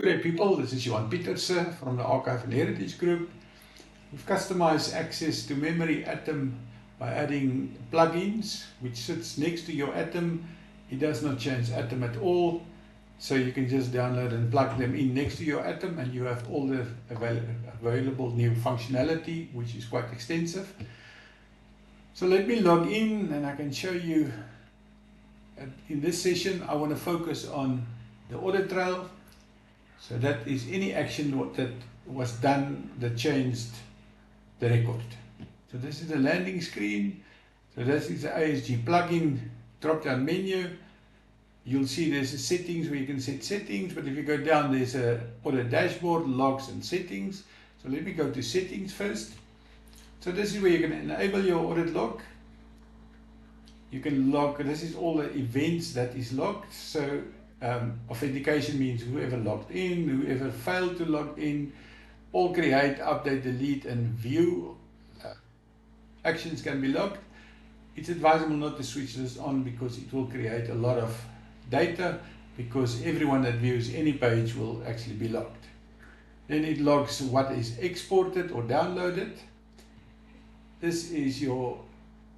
Great people, this is Johan Pieterse from the Archive and Heritage Group. We've customized access to Memory Atom by adding plugins which sits next to your Atom. It does not change Atom at all, so you can just download and plug them in next to your Atom and you have all the available new functionality, which is quite extensive. So let me log in and I can show you. In this session I want to focus on the audit trail. So that is any action that was done that changed the record. So this is the landing screen. So this is the ASG plugin drop-down menu. You'll see there's a settings where you can set settings, but if you go down there's a audit dashboard, logs and settings. So let me go to settings first. So this is where you can enable your audit log. You can log, this is all the events that is logged. So authentication means whoever logged in, whoever failed to log in, all create, update, delete and view actions can be logged. It's advisable not to switch this on because it will create a lot of data, because everyone that views any page will actually be logged. Then it logs what is exported or downloaded. This is your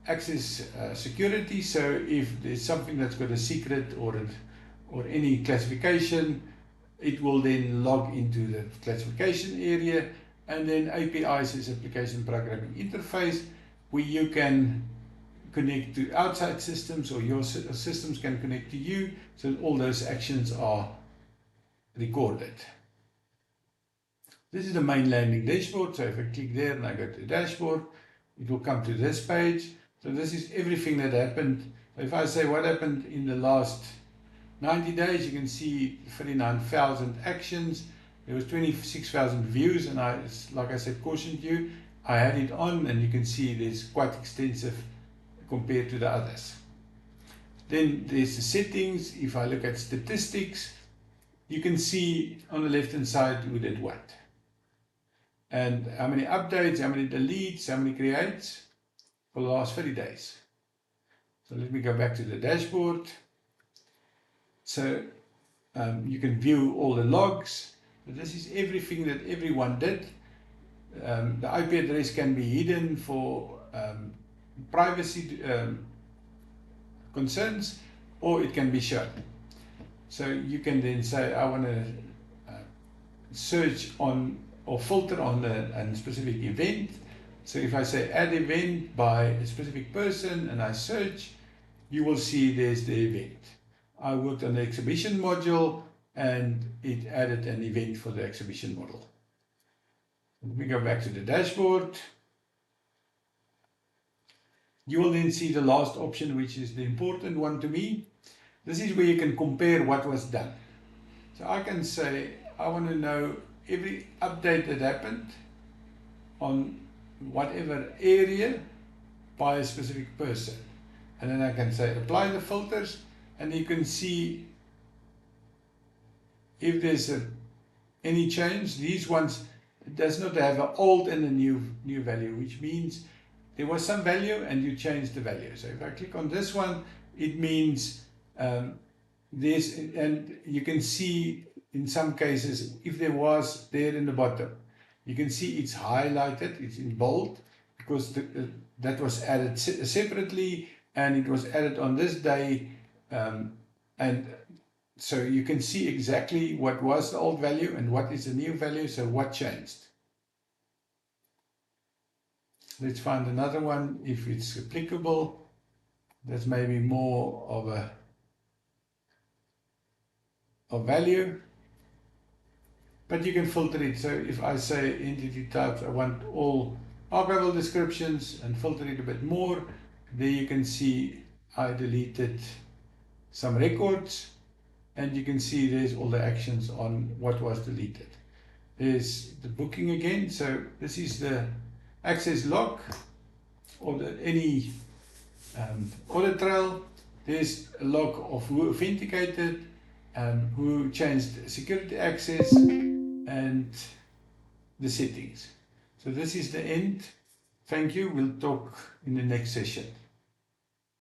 access security, so if there's something that's got a secret or any classification, it will then log into the classification area. And then APIs is application programming interface, where you can connect to outside systems or your systems can connect to you, so all those actions are recorded. This is the main landing dashboard, so if I click there and I go to the dashboard, it will come to this page. So this is everything that happened. So if I say what happened in the last 90 days, you can see 39,000 actions. There was 26,000 views, and like I said, cautioned you. I had it on, and you can see there's quite extensive compared to the others. Then there's the settings. If I look at statistics, you can see on the left hand side who did what, and how many updates, how many deletes, how many creates for the last 30 days. So let me go back to the dashboard. So you can view all the logs. So this is everything that everyone did. The IP address can be hidden for privacy concerns, or it can be shown. So you can then say, I want to search on or filter on a specific event. So if I say add event by a specific person and I search, you will see there's the event. I worked on the exhibition module and it added an event for the exhibition module. Let me go back to the dashboard. You will then see the last option, which is the important one to me. This is where you can compare what was done. So I can say, I want to know every update that happened on whatever area by a specific person. And then I can say apply the filters, and you can see if there's any change. These ones, it does not have an old and a new value, which means there was some value and you changed the value. So if I click on this one, it means this, and you can see in some cases if there was there in the bottom, you can see it's highlighted, it's in bold, because that was added separately and it was added on this day, and so you can see exactly what was the old value and what is the new value, so what changed. Let's find another one if it's applicable. That's maybe more of a value. But you can filter it. So if I say entity types, I want all archival descriptions and filter it a bit more, there you can see I deleted some records, and you can see there's all the actions on what was deleted. There's the booking again. So this is the access log or any audit trail. There's a log of who authenticated, who changed security access, and the settings. So this is the end. Thank you. We'll talk in the next session.